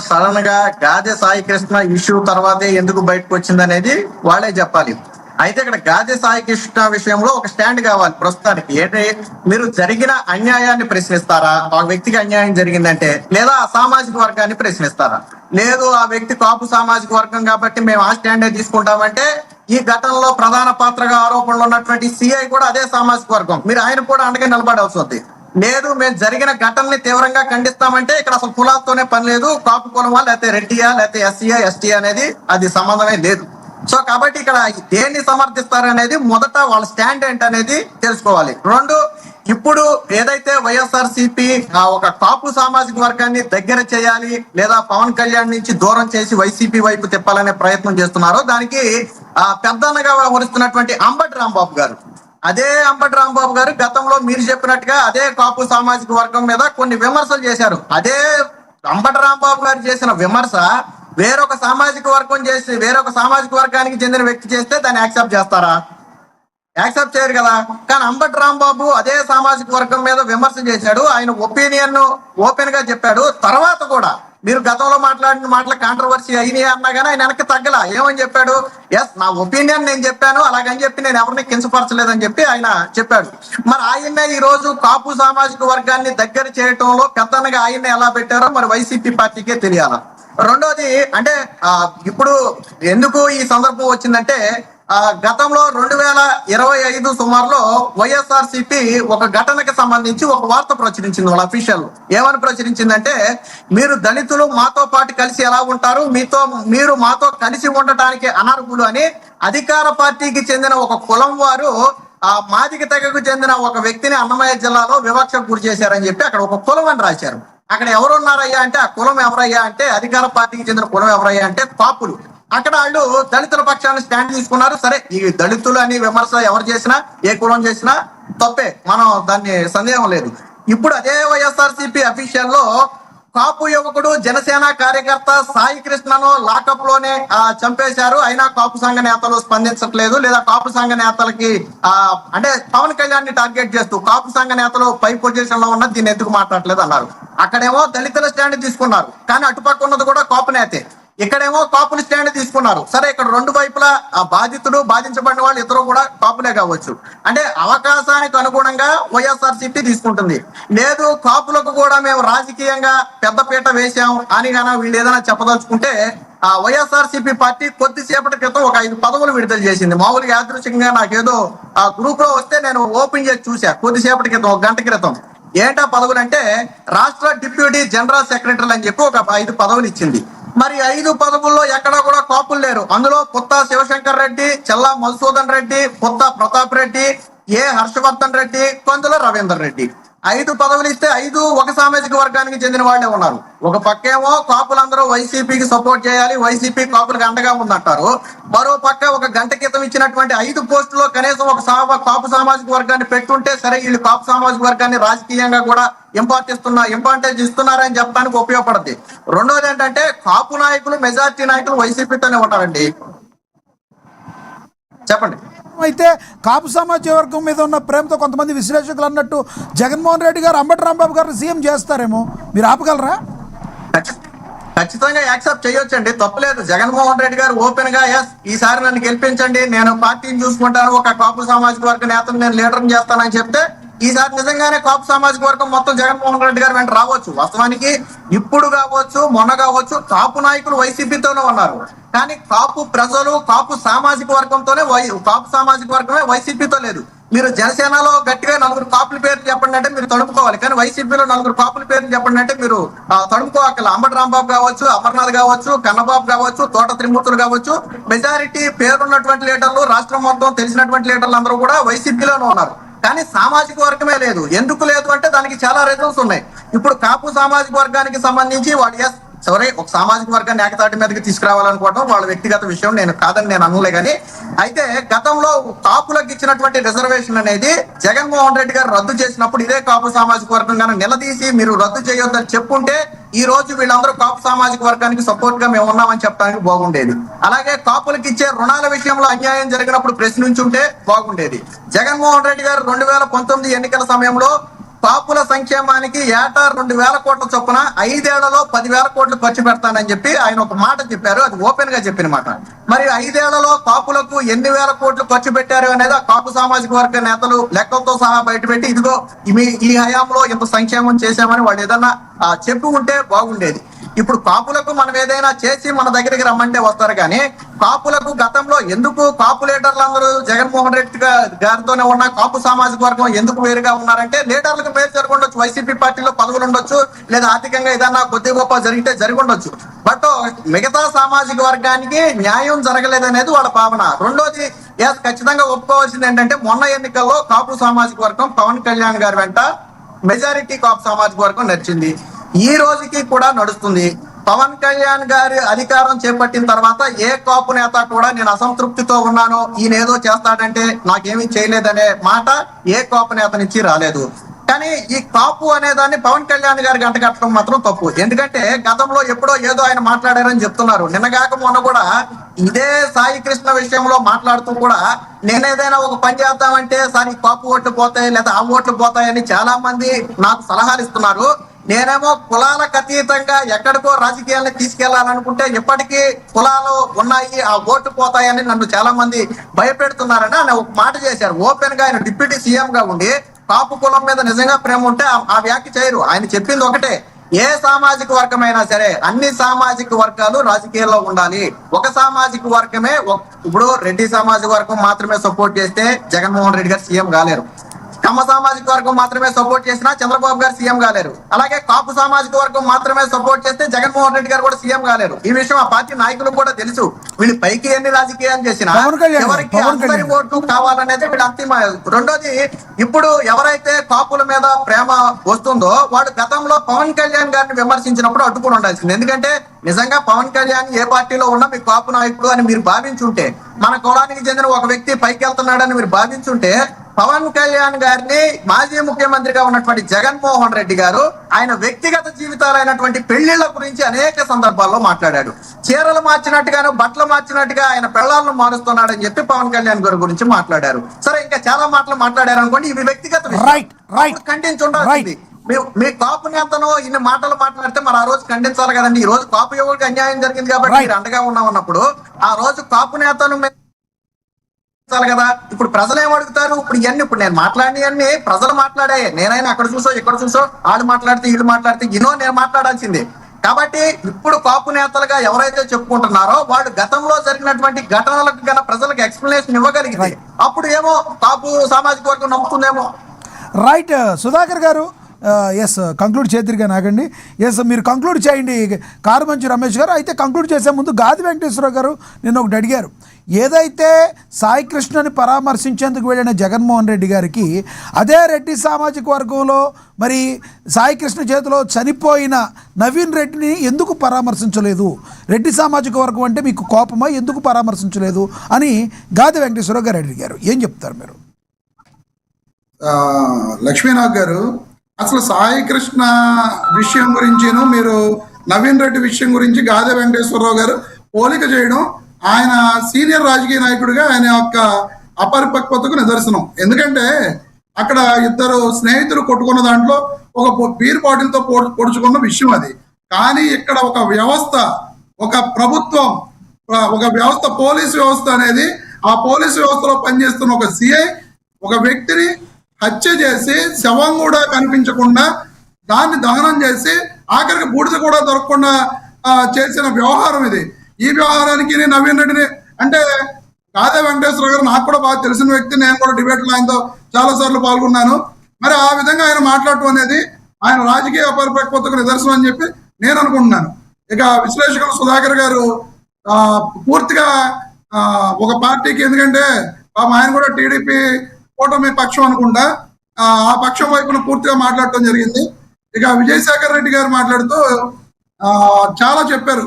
Sudden గా గాదె Sai Krishna issue తర్వాతే ఎందుకు బయటకు వచ్చింది అనేది వాళ్ళే చెప్పాలి. అయితే ఇక్కడ గాదె సాయి కృష్ణ విషయంలో ఒక స్టాండ్ కావాలి ప్రస్తుతానికి. ఏంటి, మీరు జరిగిన అన్యాయాన్ని ప్రశ్నిస్తారా? ఒక వ్యక్తికి అన్యాయం జరిగిందంటే, లేదా ఆ సామాజిక వర్గాన్ని ప్రశ్నిస్తారా? లేదు, ఆ వ్యక్తి కాపు సామాజిక వర్గం కాబట్టి మేము ఆ స్టాండే తీసుకుంటామంటే, ఈ ఘటనలో ప్రధాన పాత్రగా ఆరోపణలు ఉన్నటువంటి సిఐ కూడా అదే సామాజిక వర్గం, మీరు ఆయన కూడా అండగా నిలబడాల్సి వస్తుంది. లేదు, మేము జరిగిన ఘటనని తీవ్రంగా ఖండిస్తామంటే ఇక్కడ అసలు కులాలతోనే పని లేదు, కాపు కులమా లేకపోతే రెడ్డియా లేకపోతే ఎస్సీయా ఎస్టీ అనేది అది సంబంధమే లేదు. సో కాబట్టి ఇక్కడ దేన్ని సమర్థిస్తారనేది మొదట వాళ్ళ స్టాండ్ ఏంటనేది తెలుసుకోవాలి. రెండు, ఇప్పుడు ఏదైతే వైఎస్ఆర్సీపీ ఒక కాపు సామాజిక వర్గాన్ని దగ్గర చేయాలి లేదా పవన్ కళ్యాణ్ నుంచి దూరం చేసి వైసీపీ వైపు తిప్పాలనే ప్రయత్నం చేస్తున్నారో దానికి పెద్దన్నగా వ్యవహరిస్తున్నటువంటి అంబటి రాంబాబు గారు, అదే అంబటి రాంబాబు గారు గతంలో మీరు చెప్పినట్టుగా అదే కాపు సామాజిక వర్గం మీద కొన్ని విమర్శలు చేశారు. అదే అంబటి రాంబాబు గారు చేసిన విమర్శ వేరొక సామాజిక వర్గం చేసి వేరొక సామాజిక వర్గానికి చెందిన వ్యక్తి చేస్తే దాన్ని యాక్సెప్ట్ చేస్తారా? యాక్సెప్ట్ చేయరు కదా. కానీ అంబటి రాంబాబు అదే సామాజిక వర్గం మీద విమర్శ చేశాడు, ఆయన ఒపీనియన్ ఓపెన్ గా చెప్పాడు. తర్వాత కూడా మీరు గతంలో మాట్లాడిన మాటల కాంట్రవర్సీ అయినాయి అన్నా కానీ ఆయన వెనక్కి తగ్గల. ఏమని చెప్పాడు? ఎస్, నా ఒపీనియన్ నేను చెప్పాను, అలాగని చెప్పి నేను ఎవరిని కించపరచలేదని చెప్పి ఆయన చెప్పాడు. మరి ఆయన్నే ఈ రోజు కాపు సామాజిక వర్గాన్ని దగ్గర చేయటంలో పెద్దనగా ఆయన్నే ఎలా పెట్టారో మరి వైసీపీ పార్టీకే తెలియాల. రెండోది అంటే ఇప్పుడు ఎందుకు ఈ సందర్భం వచ్చిందంటే, గతంలో 2025 సుమారులో వైఎస్ఆర్సీపీ ఒక ఘటనకి సంబంధించి ఒక వార్త ప్రచురించింది. వాళ్ళ అఫీషియల్ ఏమని ప్రచురించిందంటే, మీరు దళితులు మాతో పాటు కలిసి ఎలా ఉంటారు, మీరు మాతో కలిసి ఉండటానికి అనర్హులు అని అధికార పార్టీకి చెందిన ఒక కులం వారు మాదిగ తెగకు చెందిన ఒక వ్యక్తిని అన్నమయ్య జిల్లాలో వివక్షకు గురి చేశారని చెప్పి అక్కడ ఒక కులం అని రాశారు. అక్కడ ఎవరున్నారయ్యా అంటే, ఆ కులం ఎవరయ్యా అంటే, అధికార పార్టీకి చెందిన కులం ఎవరయ్యా అంటే కాపులు. అక్కడ వాళ్ళు దళితుల పక్షాన్ని స్టాండ్ తీసుకున్నారు. సరే, ఈ దళితులు అని విమర్శ ఎవరు చేసినా ఏ కులం చేసినా తప్పే, మనం దాన్ని సందేహం లేదు. ఇప్పుడు అదే వైఎస్ఆర్సీపీ అఫీషియల్ లో కాపు యువకుడు జనసేన కార్యకర్త సాయి కృష్ణను లాకప్ లోనే చంపేశారు, అయినా కాపు సంఘ నేతలు స్పందించట్లేదు, లేదా కాపు సంఘ నేతలకి అంటే పవన్ కళ్యాణ్ ని టార్గెట్ చేస్తూ కాపు సంఘ నేతలు పై పొజిషన్ లో ఉన్న దీన్ని ఎందుకు మాట్లాడలేదు అన్నారు. అక్కడేమో దళితుల స్టాండ్ తీసుకున్నారు, కానీ అటుపక్క ఉన్నది కూడా కాపు నేతే. ఇక్కడేమో కాపులు స్టాండ్ తీసుకున్నారు. సరే, ఇక్కడ రెండు వైపులా బాధితుడు బాధించబడిన వాళ్ళు ఇద్దరు కూడా కాపులే కావచ్చు. అంటే అవకాశానికి అనుగుణంగా వైఎస్ఆర్సీపీ తీసుకుంటుంది. లేదు, కాపులకు కూడా మేము రాజకీయంగా పెద్దపీట వేశాం అని గానా వీళ్ళు ఏదైనా చెప్పదలుచుకుంటే, వైఎస్ఆర్సీపీ పార్టీ కొద్దిసేపటి క్రితం ఒక 5 పదవులు విడుదల చేసింది. మామూలుగా యాదృచ్ఛికంగా నాకేదో గ్రూప్ లో వస్తే నేను ఓపెన్ చేసి చూసా కొద్దిసేపటి క్రితం, 1 గంట క్రితం. ఏంటా పదవులు అంటే, రాష్ట్ర డిప్యూటీ జనరల్ సెక్రటరీ అని చెప్పి ఒక 5 పదవులు ఇచ్చింది. మరి 5 పదవుల్లో ఎక్కడా కూడా కాపులు లేరు. అందులో పుత్త శివశంకర్ రెడ్డి, చెల్లా మధుసూదన్ రెడ్డి, పుత్త ప్రతాప్ రెడ్డి, ఏ హర్షవర్ధన్ రెడ్డి, కొందుల రవీందర్ రెడ్డి. 5 పదవులు ఇస్తే 5 ఒక సామాజిక వర్గానికి చెందిన వాళ్ళే ఉన్నారు. ఒక పక్కేమో కాపులందరూ వైసీపీకి సపోర్ట్ చేయాలి, వైసీపీ కాపులకు అండగా ఉందంటారు. మరో పక్క ఒక గంట క్రితం ఇచ్చినటువంటి 5 పోస్టుల్లో కనీసం ఒక కాపు సామాజిక వర్గాన్ని పెట్టుంటే సరే, వీళ్ళు కాపు సామాజిక వర్గాన్ని రాజకీయంగా కూడా ఇంపార్టెన్స్ ఇస్తున్నారని చెప్పడానికి ఉపయోగపడుతుంది. రెండోది ఏంటంటే, కాపు నాయకులు మెజార్టీ నాయకులు వైసీపీతోనే ఉంటారండి. చెప్పండి. అయితే కాపు సామాజిక వర్గం మీద ఉన్న ప్రేమతో కొంతమంది విశ్లేషకులు అన్నట్టు జగన్మోహన్ రెడ్డి గారు అంబటి రాంబాబు గారిని సీఎం చేస్తారేమో, మీరు ఆపగలరా? ఖచ్చితంగా యాక్సెప్ట్ చేయొచ్చండి, తప్పలేదు. జగన్మోహన్ రెడ్డి గారు ఓపెన్ గా ఎస్ ఈసారి నన్ను గెలిపించండి, నేను పార్టీని చూసుకుంటాను, ఒక కాపు సామాజిక వర్గ నేతను నేను లీడర్ని చేస్తానని చెప్తే ఈసారి నిజంగానే కాపు సామాజిక వర్గం మొత్తం జగన్మోహన్ రెడ్డి గారు వెంట రావచ్చు. వాస్తవానికి ఇప్పుడు కావచ్చు, మొన్న కావచ్చు, కాపు నాయకులు వైసీపీతోనే ఉన్నారు. కానీ కాపు ప్రజలు కాపు సామాజిక వర్గంతోనే కాపు సామాజిక వర్గమే వైసీపీతో లేదు. మీరు జనసేనలో గట్టిగా 4 కాపుల పేర్లు చెప్పండి అంటే మీరు తడుపుకోవాలి, కానీ వైసీపీలో 4 కాపుల పేర్లు చెప్పండి అంటే మీరు తడుపుకోవాలి. అంబటి రాంబాబు కావచ్చు, అమర్నాథ్ కావచ్చు, కన్నబాబు కావచ్చు, తోట త్రిమూర్తులు కావచ్చు, మెజారిటీ పేరున్నటువంటి లీడర్లు, రాష్ట్రం మొత్తం తెలిసినటువంటి లీడర్లు అందరూ కూడా వైసీపీలోనే ఉన్నారు. కానీ సామాజిక వర్గమే లేదు. ఎందుకు లేదు అంటే దానికి చాలా రీజన్స్ ఉన్నాయి. ఇప్పుడు కాపు సామాజిక వర్గానికి సంబంధించి వాళ్ళు సరే ఒక సామాజిక వర్గాన్ని ఏకతాటి మీదకి తీసుకురావాలనుకోవడం వాళ్ళ వ్యక్తిగత విషయం, నేను కాదని నేను అనలే. కానీ అయితే గతంలో కాపులకు ఇచ్చినటువంటి రిజర్వేషన్ అనేది జగన్మోహన్ రెడ్డి గారు రద్దు చేసినప్పుడు ఇదే కాపు సామాజిక వర్గం గానీ నిలదీసి మీరు రద్దు చేయొద్దని చెప్పుంటే ఈ రోజు వీళ్ళందరూ కాపు సామాజిక వర్గానికి సపోర్ట్ గా మేము ఉన్నామని చెప్పడానికి బాగుండేది. అలాగే కాపులకు ఇచ్చే రుణాల విషయంలో అన్యాయం జరిగినప్పుడు ప్రశ్నించుంటే బాగుండేది. జగన్మోహన్ రెడ్డి గారు 2019 ఎన్నికల సమయంలో కాపుల సంక్షేమానికి ఏటా 2,000 కోట్ల చొప్పున 5 ఏళ్లలో 10,000 కోట్లు ఖర్చు పెడతానని చెప్పి ఆయన ఒక మాట చెప్పారు. అది ఓపెన్ గా చెప్పిన మాట. మరి 5 ఏళ్లలో కాపులకు ఎన్ని వేల కోట్లు ఖర్చు పెట్టారు అనేది ఆ కాపు సామాజిక వర్గ నేతలు లెక్కలతో సహా బయటపెట్టి ఇదిగో ఈ హయాంలో ఇంత సంక్షేమం చేశామని వాళ్ళు ఏదన్నా చెప్పి ఉంటే బాగుండేది. ఇప్పుడు కాపులకు మనం ఏదైనా చేసి మన దగ్గరికి రమ్మంటే వస్తారు కానీ కాపులకు గతంలో ఎందుకు కాపు లీడర్లు అందరూ జగన్మోహన్ రెడ్డి గారితోనే ఉన్న కాపు సామాజిక వర్గం ఎందుకు వేరుగా ఉన్నారంటే లీడర్లకు పేరు జరగొండొచ్చు, వైసీపీ పార్టీలో పదవులు ఉండొచ్చు, లేదా ఆర్థికంగా ఏదన్నా కొద్ది గొప్ప జరిగితే జరిగొండొచ్చు. బట్ మిగతా సామాజిక వర్గానికి న్యాయం జరగలేదనేది వాళ్ళ భావన. రెండోది ఖచ్చితంగా ఒప్పుకోవాల్సింది ఏంటంటే మొన్న ఎన్నికల్లో కాపు సామాజిక వర్గం పవన్ కళ్యాణ్ గారి వెంట మెజారిటీ కాపు సామాజిక వర్గం నడిచింది. ఈ రోజుకి కూడా నడుస్తుంది. పవన్ కళ్యాణ్ గారి అధికారం చేపట్టిన తర్వాత ఏ కాపు నేత కూడా నేను అసంతృప్తితో ఉన్నాను, ఈయన ఏదో చేస్తాడంటే నాకేమీ చేయలేదనే మాట ఏ కాపు నేత నుంచి రాలేదు. కానీ ఈ కాపు అనే దాన్ని పవన్ కళ్యాణ్ గారికి అంటగట్టడం మాత్రం తప్పు. ఎందుకంటే గతంలో ఎప్పుడో ఏదో ఆయన మాట్లాడారని చెప్తున్నారు. నిన్నగాక మొన్న కూడా ఇదే సాయి కృష్ణ విషయంలో మాట్లాడుతూ కూడా నేనేదైనా ఒక పని చేద్దామంటే సార్ ఈ కాపు ఓట్లు పోతాయి లేదా ఆ ఓట్లు పోతాయని చాలా మంది నాకు సలహాలు ఇస్తున్నారు. నేనేమో కులాలకు అతీతంగా ఎక్కడికో రాజకీయాలను తీసుకెళ్లాలనుకుంటే ఇప్పటికీ కులాలు ఉన్నాయి, ఆ ఓటు పోతాయని నన్ను చాలా మంది భయపెడుతున్నారని ఆయన ఒక మాట చేశారు. ఓపెన్ గా ఆయన డిప్యూటీ సీఎం గా ఉండి కాపు కులం మీద నిజంగా ప్రేమ ఉంటే ఆ వ్యాఖ్య చేయరు. ఆయన చెప్పింది ఒకటే, ఏ సామాజిక వర్గమైనా సరే అన్ని సామాజిక వర్గాలు రాజకీయాల్లో ఉండాలి. ఒక సామాజిక వర్గమే, ఇప్పుడు రెడ్డి సామాజిక వర్గం మాత్రమే సపోర్ట్ చేస్తే జగన్మోహన్ రెడ్డి గారు సీఎం కాలేరు. కమ్మ సామాజిక వర్గం మాత్రమే సపోర్ట్ చేసినా చంద్రబాబు గారు సీఎం కాలేరు. అలాగే కాపు సామాజిక వర్గం మాత్రమే సపోర్ట్ చేస్తే జగన్మోహన్ రెడ్డి గారు కూడా సీఎం కాలేరు. ఈ విషయం ఆ పార్టీ నాయకులకు కూడా తెలుసు. వీళ్ళు పైకి ఎన్ని రాజకీయాలు చేసినా ఎవరికి అందరి ఓట్లు కావాలనేది వీళ్ళు అంతిమ. రెండోది, ఇప్పుడు ఎవరైతే కాపుల మీద ప్రేమ వస్తుందో వాడు గతంలో పవన్ కళ్యాణ్ గారిని విమర్శించినప్పుడు అడ్డుకుని ఉండాల్సింది. ఎందుకంటే నిజంగా పవన్ కళ్యాణ్ ఏ పార్టీలో ఉన్నా మీ కాపు నాయకుడు అని మీరు భావించుంటే, మన కులానికి చెందిన ఒక వ్యక్తి పైకి వెళ్తున్నాడని మీరు భావించుంటే, పవన్ కళ్యాణ్ గారిని మాజీ ముఖ్యమంత్రిగా ఉన్నటువంటి జగన్మోహన్ రెడ్డి గారు ఆయన వ్యక్తిగత జీవితాలైనటువంటి పెళ్లిళ్ల గురించి అనేక సందర్భాల్లో మాట్లాడాడు. చీరలు మార్చినట్టుగాను బట్టలు మార్చినట్టుగా ఆయన పెళ్లాలను మారుస్తున్నాడని చెప్పి పవన్ కళ్యాణ్ గారి గురించి మాట్లాడారు. సరే, ఇంకా చాలా మాటలు మాట్లాడారు అనుకోండి, ఇవి వ్యక్తిగత ఖండించి ఉండాల్సింది. మీ కాపు నేతను ఇన్ని మాటలు మాట్లాడితే మరి ఆ రోజు ఖండించాలి కదండి. ఈ రోజు కాపు యువకులకు అన్యాయం జరిగింది కాబట్టి మీరు అండగా ఉన్నామన్నప్పుడు ఆ రోజు కాపు నేతను కదా. ఇప్పుడు ప్రజలు ఏమడుగుతారు? ఇప్పుడు నేను మాట్లాడినవన్నీ ప్రజలు మాట్లాడాయి. నేనైనా అక్కడ చూసో ఇక్కడ చూసో వాళ్ళు మాట్లాడితే వీళ్ళు మాట్లాడితే నేను మాట్లాడాల్సిందే. కాబట్టి ఇప్పుడు కాపు నేతలుగా ఎవరైతే చెప్పుకుంటున్నారో వాళ్ళు గతంలో జరిగినటువంటి ఘటనలకు గన ప్రజలకు ఎక్స్ప్లెనేషన్ ఇవ్వగలిగితే అప్పుడు ఏమో కాపు సామాజిక వర్గం నమ్ముతుందేమో. రైట్ సుధాకర్ గారు, ఎస్ కంక్లూడ్ చేద్దరుగా నాగండి. ఎస్, మీరు కంక్లూడ్ చేయండి కారుమంచి రమేష్ గారు. అయితే కంక్లూడ్ చేసే ముందు గాది వెంకటేశ్వరరావు గారు నిన్న ఒకటి అడిగారు. ఏదైతే సాయి కృష్ణని పరామర్శించేందుకు వెళ్ళిన జగన్మోహన్ రెడ్డి గారికి అదే రెడ్డి సామాజిక వర్గంలో మరి సాయి కృష్ణ చేతిలో చనిపోయిన నవీన్ రెడ్డిని ఎందుకు పరామర్శించలేదు, రెడ్డి సామాజిక వర్గం అంటే మీకు కోపమా, ఎందుకు పరామర్శించలేదు అని గాది వెంకటేశ్వరరావు గారు అడిగారు. ఏం చెప్తారు మీరు? లక్ష్మీనాథ్ గారు, అసలు సాయి కృష్ణ విషయం గురించిను మీరు నవీన్ రెడ్డి విషయం గురించి గాదే వెంకటేశ్వరరావు గారు పోలిక చేయడం ఆయన సీనియర్ రాజకీయ నాయకుడిగా ఆయన యొక్క అపరిపక్వతకు నిదర్శనం. ఎందుకంటే అక్కడ ఇద్దరు స్నేహితులు కొట్టుకున్న దాంట్లో ఒక బీర్ బాటిల్తో పొడుచుకున్న విషయం అది. కానీ ఇక్కడ ఒక వ్యవస్థ, ఒక ప్రభుత్వం, ఒక వ్యవస్థ, పోలీసు వ్యవస్థ అనేది, ఆ పోలీసు వ్యవస్థలో పనిచేస్తున్న ఒక సిఐ ఒక వ్యక్తిని హత్య చేసి శవం కూడా కనిపించకుండా దాన్ని దహనం చేసి ఆఖరికి బూడిద కూడా దొరకకుండా చేసిన వ్యవహారం ఇది. ఈ వ్యవహారానికి నవీన్ రెడ్డిని అంటే గాదే వెంకటేశ్వర గారు నాకు కూడా బాగా తెలిసిన వ్యక్తి. నేను కూడా డిబేట్లో ఆయనతో చాలా సార్లు పాల్గొన్నాను. మరి ఆ విధంగా ఆయన మాట్లాడటం అనేది ఆయన రాజకీయ అపరిపక్వతకు నిదర్శనం అని చెప్పి నేను అనుకుంటున్నాను. ఇక విశ్లేషకులు సుధాకర్ గారు పూర్తిగా ఒక పార్టీకి, ఎందుకంటే ఆయన కూడా టీడీపీ కూటమి పక్షం అనుకుంటా, ఆ పక్షం వైపున పూర్తిగా మాట్లాడటం జరిగింది. ఇక విజయశేఖర్ రెడ్డి గారు మాట్లాడుతూ చాలా చెప్పారు.